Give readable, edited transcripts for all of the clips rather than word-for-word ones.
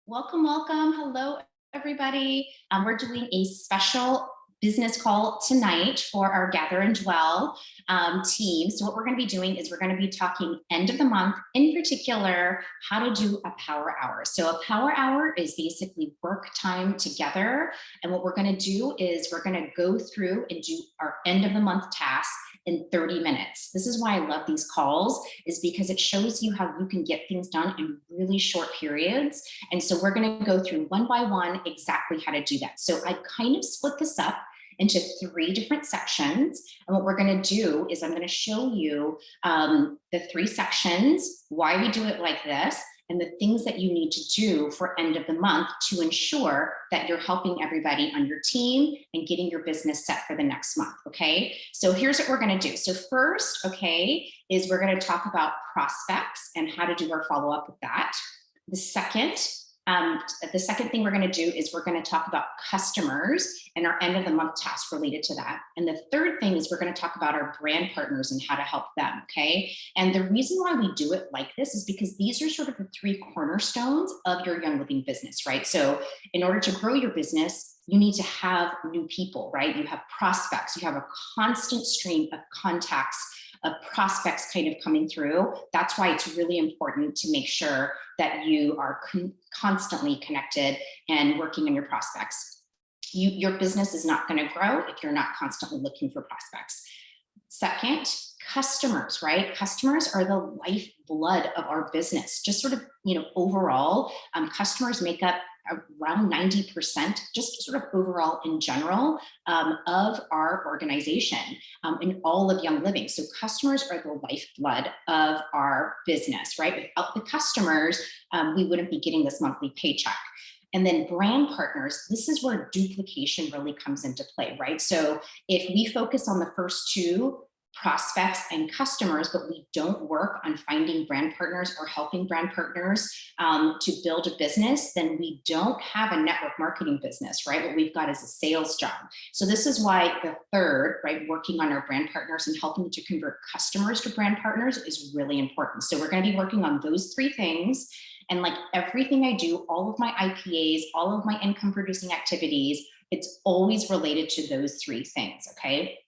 Welcome, welcome. Hello, everybody. We're doing a special business call tonight for our Gather and Dwell team. So what we're going to be doing is we're going to be talking end of the month, in particular, how to do a power hour. So a power hour is basically work time together. And what we're going to do is we're going to go through and do our end of the month tasks in 30 minutes. This is why I love these calls, is because it shows you how you can get things done in really short periods. And so we're going to go through one by one exactly how to do that. So I kind of split this up into three different sections. And what we're going to do is I'm going to show you the three sections, why we do it like this, and the things that you need to do for end of the month to ensure that you're helping everybody on your team and getting your business set for the next month. Okay. So here's what we're going to do. So first, okay, is we're going to talk about prospects and how to do our follow up with that. The second thing we're going to do is we're going to talk about customers and our end of the month task related to that. And the third thing is we're going to talk about our brand partners and how to help them. Okay. And the reason why we do it like this is because these are sort of the three cornerstones of your Young Living business, right? So in order to grow your business, you need to have new people, right? You have prospects, you have a constant stream of contacts of prospects kind of coming through. That's why it's really important to make sure that you are constantly connected and working on your prospects. Your business is not going to grow if you're not constantly looking for prospects. Second, customers, right? Customers are the lifeblood of our business. Just sort of, overall, customers make up around 90%, just sort of overall in general, of our organization in all of Young Living. So customers are the lifeblood of our business, right? Without the customers, we wouldn't be getting this monthly paycheck. And then brand partners, this is where duplication really comes into play, right? So if we focus on the first two, prospects and customers, but we don't work on finding brand partners or helping brand partners to build a business, then we don't have a network marketing business, right? What we've got is a sales job. So this is why the third, right, working on our brand partners and helping to convert customers to brand partners is really important. So we're going to be working on those three things. And like everything I do, all of my IPAs, all of my income producing activities, it's always related to those three things, okay?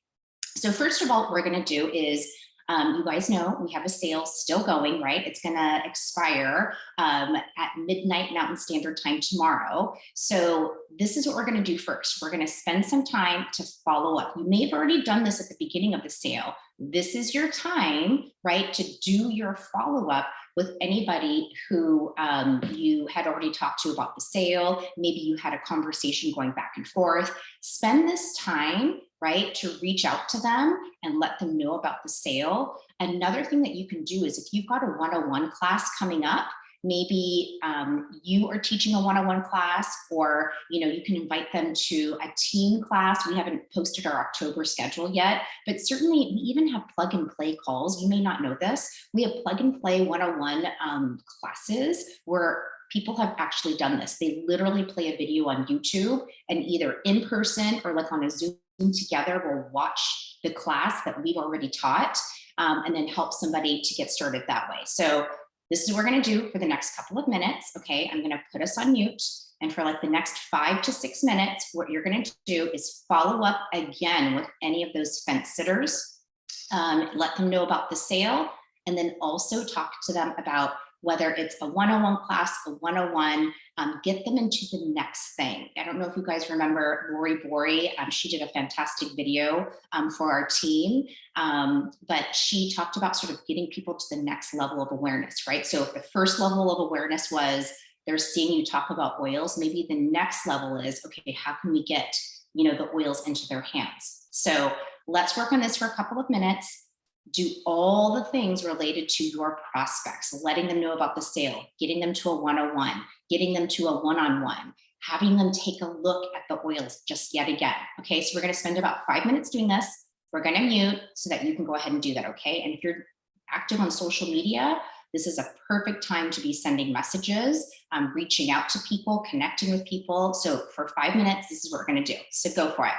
So first of all, what we're going to do is, you guys know we have a sale still going, right? It's going to expire at midnight Mountain Standard Time tomorrow. So this is what we're going to do first. We're going to spend some time to follow up. You may have already done this at the beginning of the sale. This is your time, right, to do your follow-up with anybody who you had already talked to about the sale. Maybe you had a conversation going back and forth. Spend this time, right, to reach out to them and let them know about the sale. Another thing that you can do is if you've got a one-on-one class coming up, maybe you are teaching a one-on-one class, or you can invite them to a team class. We haven't posted our October schedule yet, but certainly we even have plug and play calls. You may not know this. We have plug and play one-on-one classes where people have actually done this. They literally play a video on YouTube, and either in person or like on a Zoom together, we'll watch the class that we've already taught and then help somebody to get started that way. So this is what we're going to do for the next couple of minutes. Okay, I'm going to put us on mute. And for like the next 5 to 6 minutes, what you're going to do is follow up again with any of those fence sitters, let them know about the sale, and then also talk to them about whether it's a one-on-one class, a one-on-one, get them into the next thing. I don't know if you guys remember Lori Bori. She did a fantastic video for our team, but she talked about sort of getting people to the next level of awareness, right? So if the first level of awareness was they're seeing you talk about oils, maybe the next level is, okay, how can we get, the oils into their hands? So let's work on this for a couple of minutes. Do all the things related to your prospects, letting them know about the sale, getting them to a one-on-one, getting them to a one-on-one, having them take a look at the oils just yet again. Okay, so we're going to spend about 5 minutes doing this. We're going to mute so that you can go ahead and do that. Okay, and if you're active on social media, this is a perfect time to be sending messages, reaching out to people, connecting with people. So for 5 minutes, this is what we're going to do. So go for it.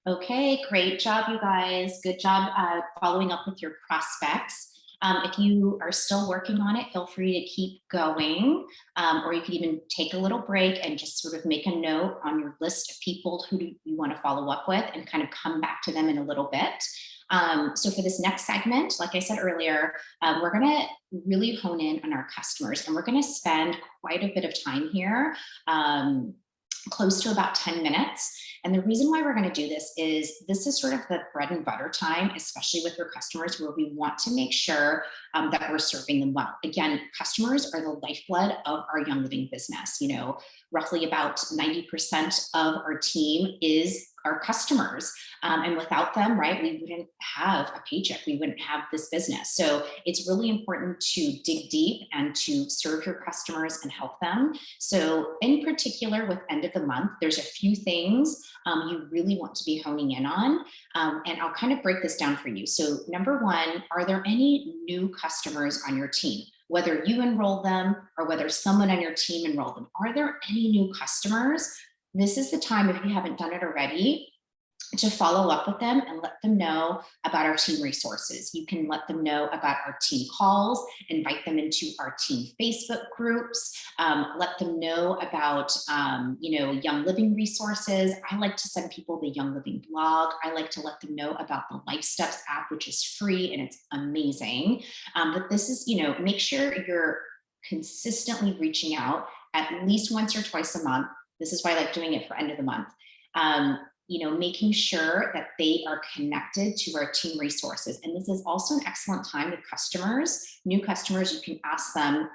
Okay, great job, you guys. Good job following up with your prospects. If you are still working on it, feel free to keep going, or you could even take a little break and just sort of make a note on your list of people who do you want to follow up with and kind of come back to them in a little bit. So for this next segment, like I said earlier, we're going to really hone in on our customers, and we're going to spend quite a bit of time here, close to about 10 minutes. And the reason why we're going to do this is sort of the bread and butter time, especially with your customers, where we want to make sure that we're serving them well. Again, customers are the lifeblood of our Young Living business. You know, roughly about 90% of our team is our customers. And without them, right, we wouldn't have a paycheck. We wouldn't have this business. So it's really important to dig deep and to serve your customers and help them. So in particular, with end of the month, there's a few things you really want to be honing in on. And I'll kind of break this down for you. So number one, are there any new customers on your team? Whether you enroll them or whether someone on your team enrolled them, are there any new customers? This is the time, if you haven't done it already, to follow up with them and let them know about our team resources. You can let them know about our team calls, invite them into our team Facebook groups, let them know about Young Living resources. I like to send people the Young Living blog. I like to let them know about the Life Steps app, which is free and it's amazing. But this is, make sure you're consistently reaching out at least once or twice a month. This is why I like doing it for end of the month. Making sure that they are connected to our team resources. And this is also an excellent time with customers, new customers. You can ask them,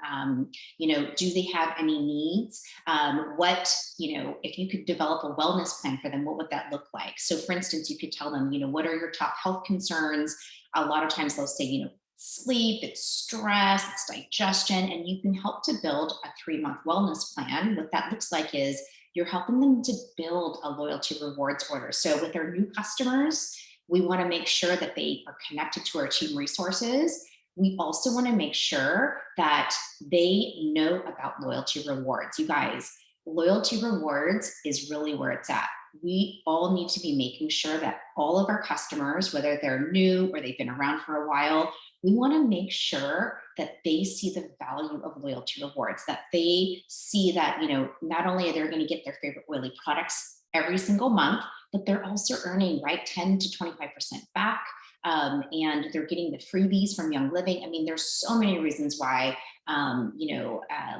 do they have any needs? If you could develop a wellness plan for them, what would that look like? So for instance, you could tell them, what are your top health concerns? A lot of times they'll say, sleep, it's stress, it's digestion, and you can help to build a 3-month wellness plan. What that looks like is you're helping them to build a loyalty rewards order. So with our new customers, we want to make sure that they are connected to our team resources. We also want to make sure that they know about loyalty rewards. You guys, loyalty rewards is really where it's at. We all need to be making sure that all of our customers, whether they're new or they've been around for a while, we want to make sure that they see the value of loyalty rewards, that they see that, not only are they going to get their favorite oily products every single month, but they're also earning, right, 10 to 25% back. And they're getting the freebies from Young Living. I mean, there's so many reasons why,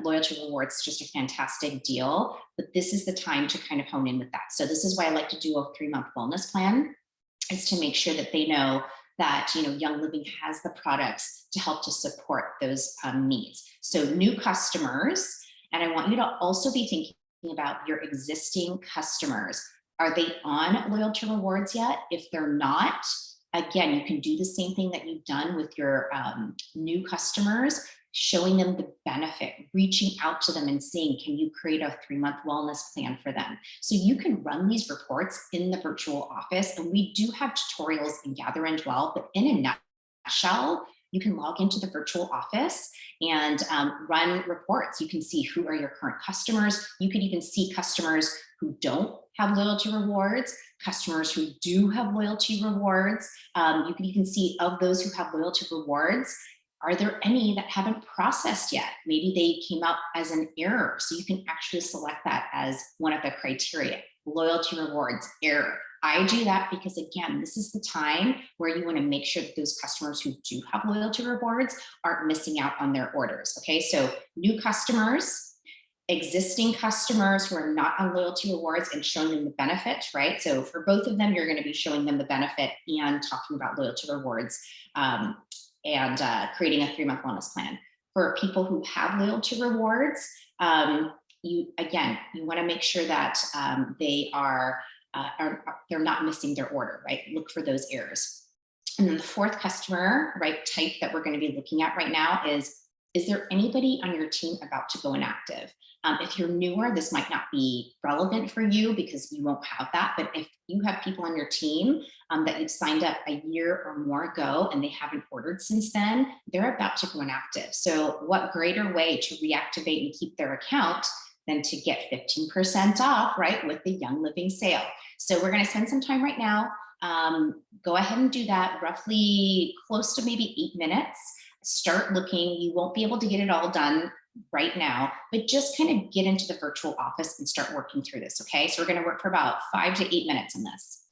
loyalty rewards is just a fantastic deal, but this is the time to kind of hone in with that. So this is why I like to do a 3-month wellness plan, is to make sure that they know that Young Living has the products to help to support those needs. So new customers, and I want you to also be thinking about your existing customers. Are they on loyalty rewards yet? If they're not, again, you can do the same thing that you've done with your new customers, showing them the benefit, reaching out to them and saying, can you create a 3-month wellness plan for them? So you can run these reports in the virtual office. And we do have tutorials in Gather and Dwell, but in a nutshell, you can log into the virtual office and run reports. You can see who are your current customers. You can even see customers who don't have loyalty rewards, customers who do have loyalty rewards. You can even see, of those who have loyalty rewards, are there any that haven't processed yet? Maybe they came out as an error. So you can actually select that as one of the criteria. Loyalty rewards, error. I do that because, again, this is the time where you want to make sure that those customers who do have loyalty rewards aren't missing out on their orders. Okay, so new customers, existing customers who are not on loyalty rewards, and showing them the benefit, right? So for both of them, you're going to be showing them the benefit and talking about loyalty rewards. And creating a 3-month wellness plan. For people who have loyalty rewards, you want to make sure that they're not missing their order, right? Look for those errors. And then the fourth customer, right, type that we're going to be looking at right now is there anybody on your team about to go inactive? If you're newer, this might not be relevant for you because you won't have that. But if you have people on your team that you've signed up a year or more ago and they haven't ordered since then, they're about to go inactive. So what greater way to reactivate and keep their account than to get 15% off, right, with the Young Living sale. So we're going to spend some time right now. Go ahead and do that, roughly close to maybe 8 minutes. Start looking. You won't be able to get it all done right now, but just kind of get into the virtual office and start working through this. Okay. So we're going to work for about 5 to 8 minutes on this.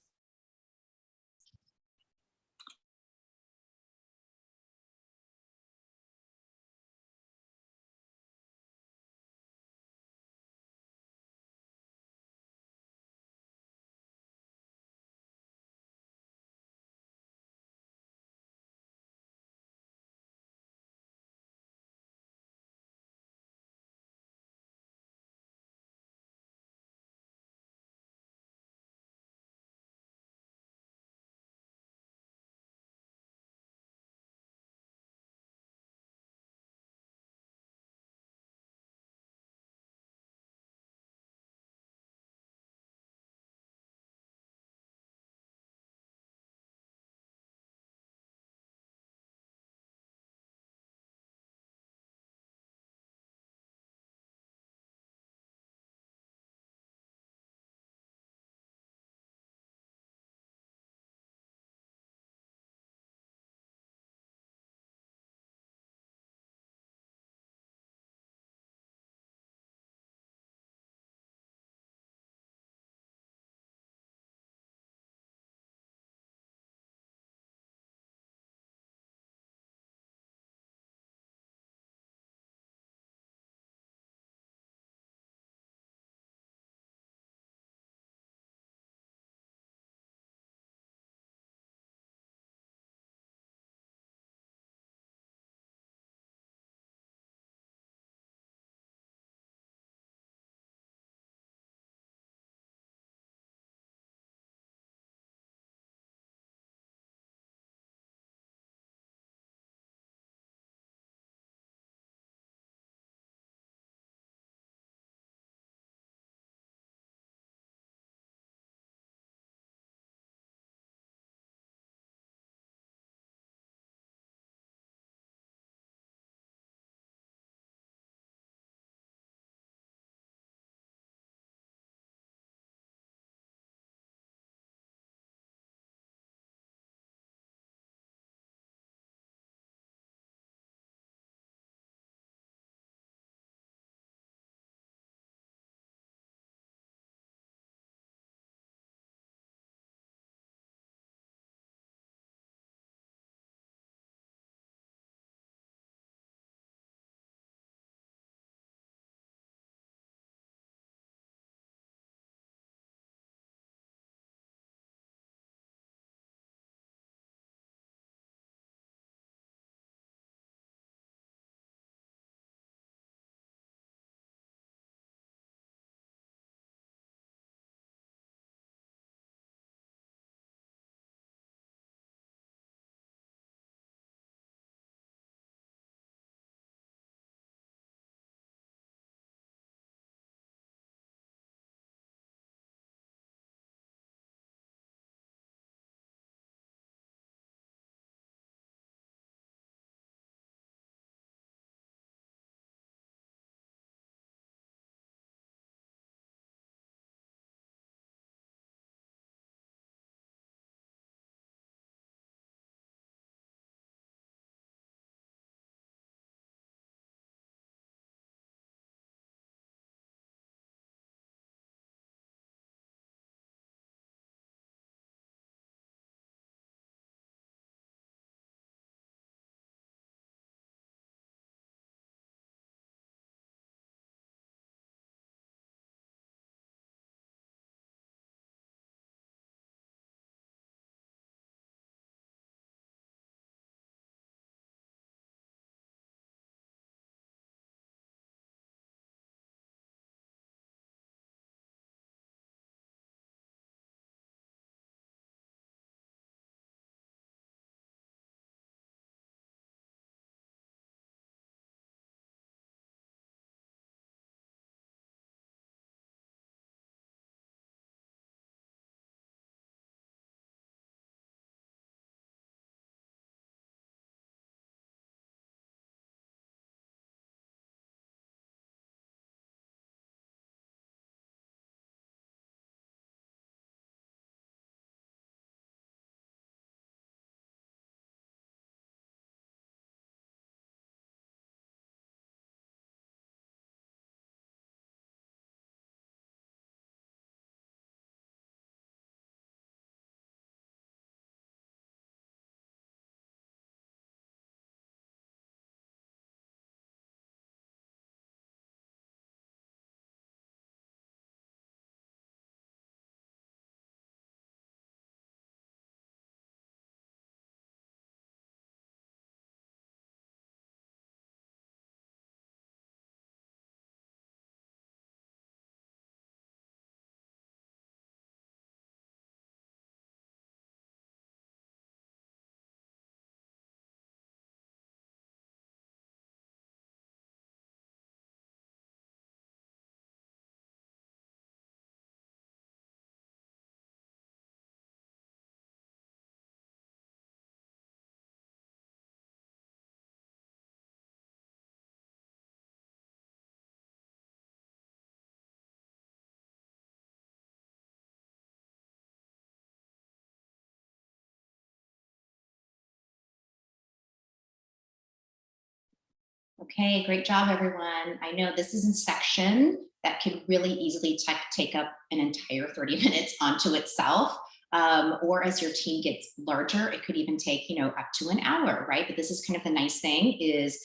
Okay, great job, everyone. I know this is a section that could really easily take up an entire 30 minutes onto itself. Or as your team gets larger, it could even take, up to an hour, right? But this is kind of the nice thing is,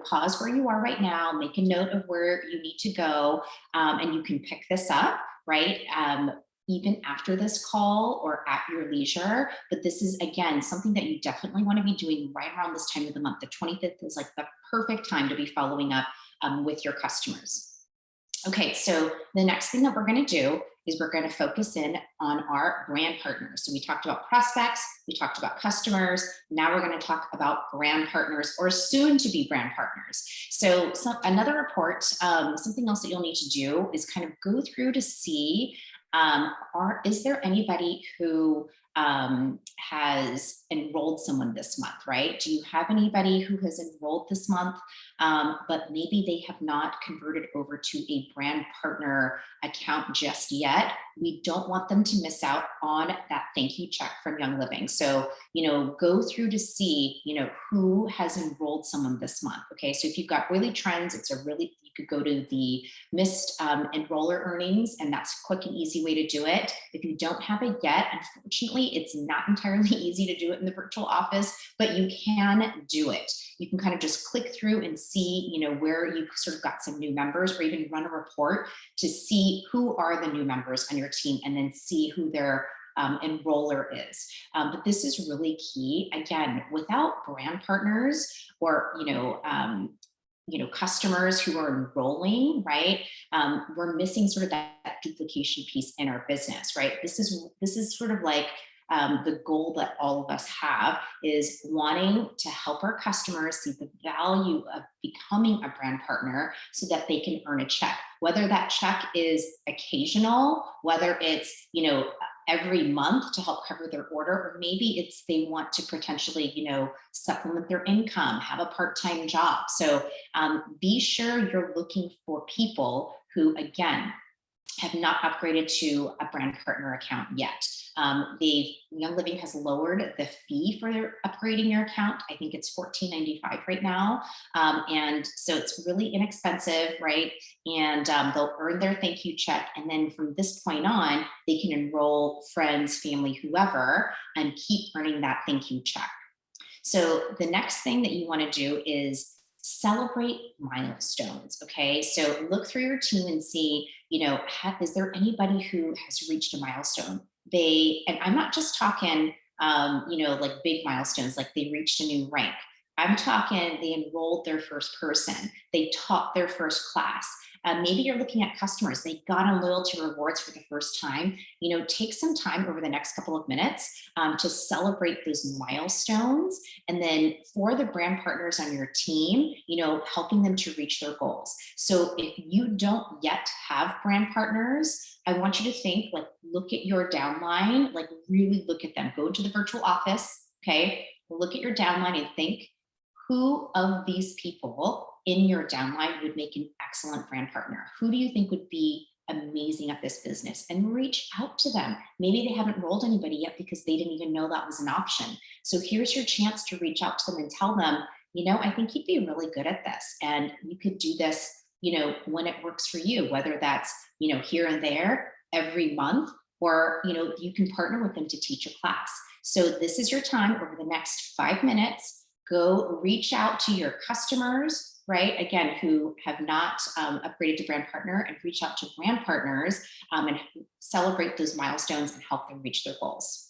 pause where you are right now, make a note of where you need to go, and you can pick this up, right? Even after this call or at your leisure. But this is, again, something that you definitely want to be doing right around this time of the month. The 25th is like the perfect time to be following up with your customers. Okay, so the next thing that we're going to do is we're going to focus in on our brand partners. So we talked about prospects, we talked about customers. Now we're going to talk about brand partners or soon to be brand partners. So another report, something else that you'll need to do is kind of go through to see is there anybody who has enrolled someone this month, right? Do you have anybody who has enrolled this month, but maybe they have not converted over to a brand partner account just yet? We don't want them to miss out on that thank you check from Young Living. So, go through to see, who has enrolled someone this month. Okay, so if you've got really trends, you could go to the missed enroller earnings, and that's a quick and easy way to do it. If you don't have it yet, unfortunately, it's not entirely easy to do it in the virtual office, but you can do it. You can kind of just click through and see, where you sort of got some new members, or even run a report to see who are the new members on your team, and then see who their enroller is. But this is really key. Again, without brand partners or customers who are enrolling, right? We're missing sort of that duplication piece in our business, right? This is sort of like the goal that all of us have is wanting to help our customers see the value of becoming a brand partner so that they can earn a check, whether that check is occasional, whether it's, every month to help cover their order, or maybe it's they want to potentially, supplement their income, have a part-time job. So be sure you're looking for people who, again, have not upgraded to a brand partner account yet. Young Living has lowered the fee for upgrading your account. I think it's $14.95 right now. And so it's really inexpensive, right? And they'll earn their thank you check. And then from this point on, they can enroll friends, family, whoever, and keep earning that thank you check. So the next thing that you want to do is celebrate milestones. Okay, so look through your team and see, is there anybody who has reached a milestone? And I'm not just talking, like big milestones, like they reached a new rank. I'm talking they enrolled their first person, they taught their first class. Maybe you're looking at customers, they got on loyalty rewards for the first time. Take some time over the next couple of minutes to celebrate those milestones. And then for the brand partners on your team, helping them to reach their goals. So if you don't yet have brand partners, I want you to think, like, look at your downline, like really look at them, go to the virtual office. Okay, look at your downline and think, who of these people in your downline would make an excellent brand partner? Who do you think would be amazing at this business? And reach out to them. Maybe they haven't rolled anybody yet because they didn't even know that was an option. So here's your chance to reach out to them and tell them, I think you'd be really good at this. And you could do this, when it works for you, whether that's, here and there every month, or, you can partner with them to teach a class. So this is your time over the next 5 minutes. Go reach out to your customers, right? Again, who have not upgraded to brand partner, and reach out to brand partners and celebrate those milestones and help them reach their goals.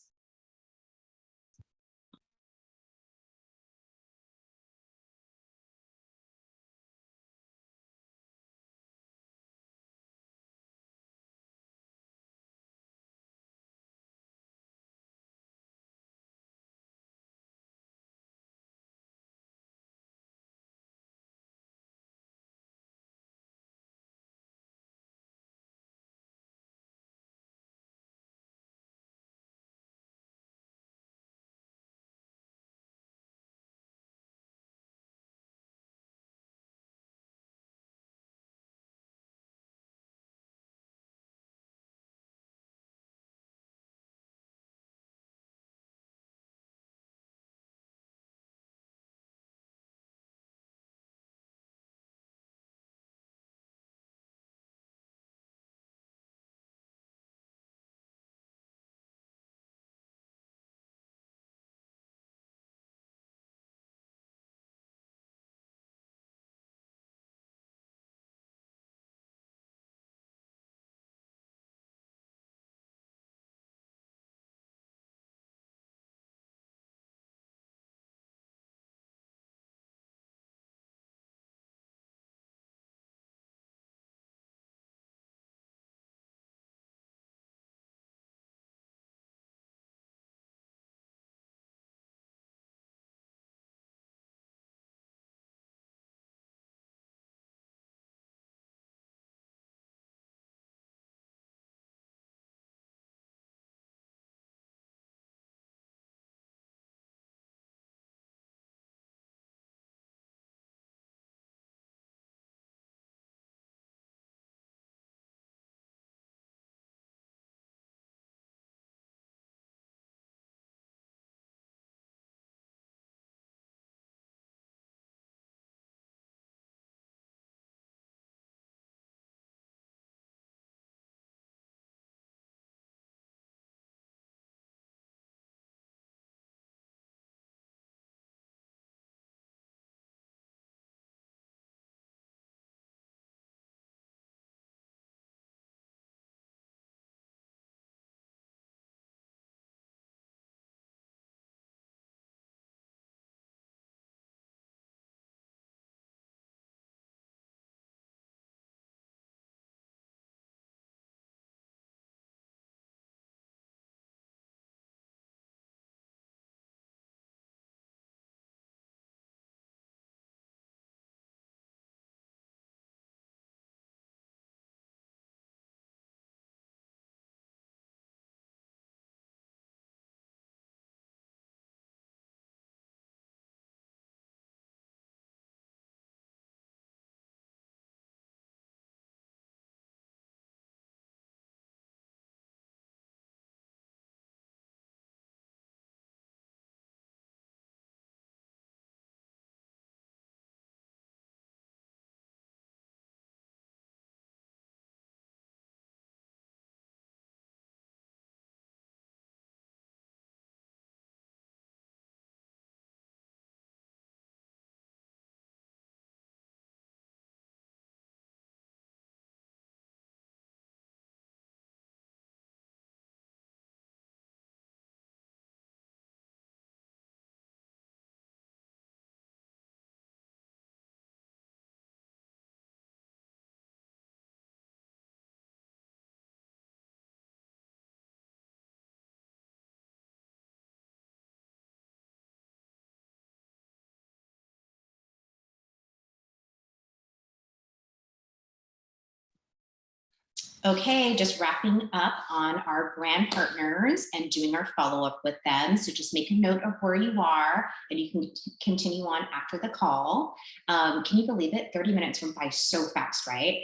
Okay, just wrapping up on our brand partners and doing our follow-up with them. So just make a note of where you are and you can continue on after the call. Can you believe it? 30 minutes went by so fast, right?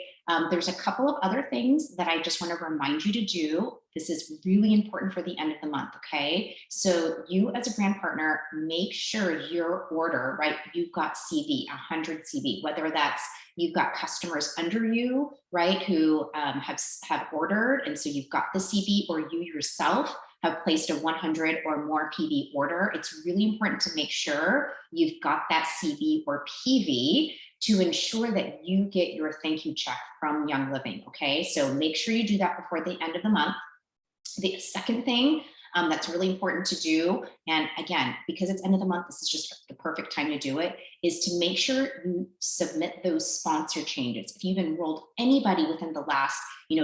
There's a couple of other things that I just want to remind you to do. This is really important for the end of the month, okay? So you as a brand partner, make sure your order, right? You've got CV, 100 CV, whether that's you've got customers under you, right, who have ordered, and so you've got the CV, or you yourself have placed a 100 or more PV order. It's really important to make sure you've got that CV or PV to ensure that you get your thank you check from Young Living. Okay, so make sure you do that before the end of the month. The second thing that's really important to do, and again, because it's end of the month, this is just the perfect time to do it, is to make sure you submit those sponsor changes. If you've enrolled anybody within the last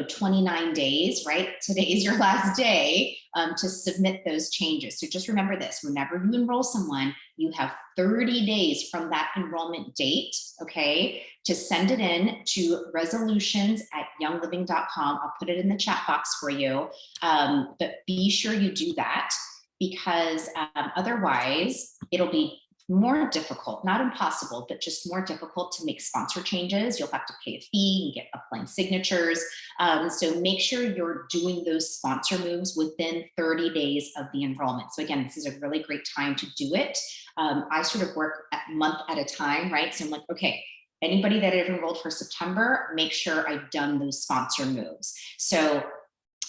29 days, right? Today is your last day to submit those changes. So just remember this, whenever you enroll someone, you have 30 days from that enrollment date, okay, to send it in to resolutions@youngliving.com. I'll put it in the chat box for you. But be sure you do that because otherwise it'll be more difficult, not impossible, but just more difficult to make sponsor changes. You'll have to pay a fee and get upline signatures. So make sure you're doing those sponsor moves within 30 days of the enrollment. So again, this is a really great time to do it. I sort of work a month at a time, right? So I'm like, okay, anybody that I've enrolled for September, make sure I've done those sponsor moves. So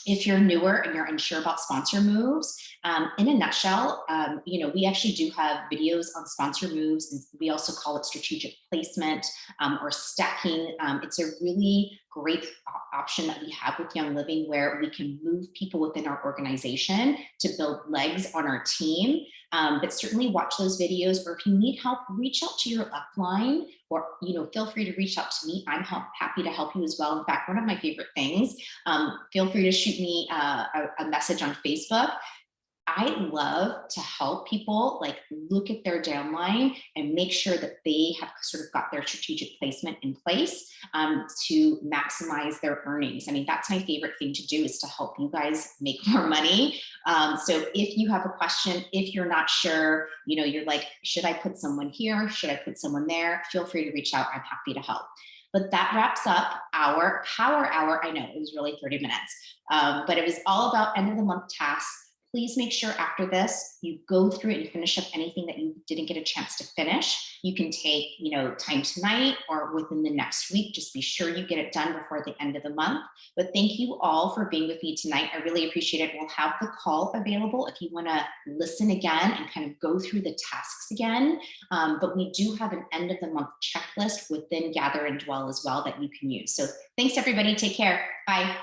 if you're newer and you're unsure about sponsor moves, in a nutshell, we actually do have videos on sponsor moves, and we also call it strategic placement or stacking. It's a really great option that we have with Young Living where we can move people within our organization to build legs on our team. But certainly watch those videos, or if you need help, reach out to your upline, or feel free to reach out to me. I'm happy to help you as well. In fact, one of my favorite things, feel free to shoot me a message on Facebook. I love to help people like look at their downline and make sure that they have sort of got their strategic placement in place to maximize their earnings. I mean, that's my favorite thing to do, is to help you guys make more money. So if you have a question, if you're not sure, you're like, should I put someone here? Should I put someone there? Feel free to reach out. I'm happy to help. But that wraps up our power hour. I know it was really 30 minutes, but it was all about end of the month tasks. Please make sure after this, you go through it and finish up anything that you didn't get a chance to finish. You can take, time tonight or within the next week. Just be sure you get it done before the end of the month. But thank you all for being with me tonight. I really appreciate it. We'll have the call available if you want to listen again and kind of go through the tasks again. But we do have an end of the month checklist within Gather and Dwell as well that you can use. So thanks, everybody. Take care. Bye.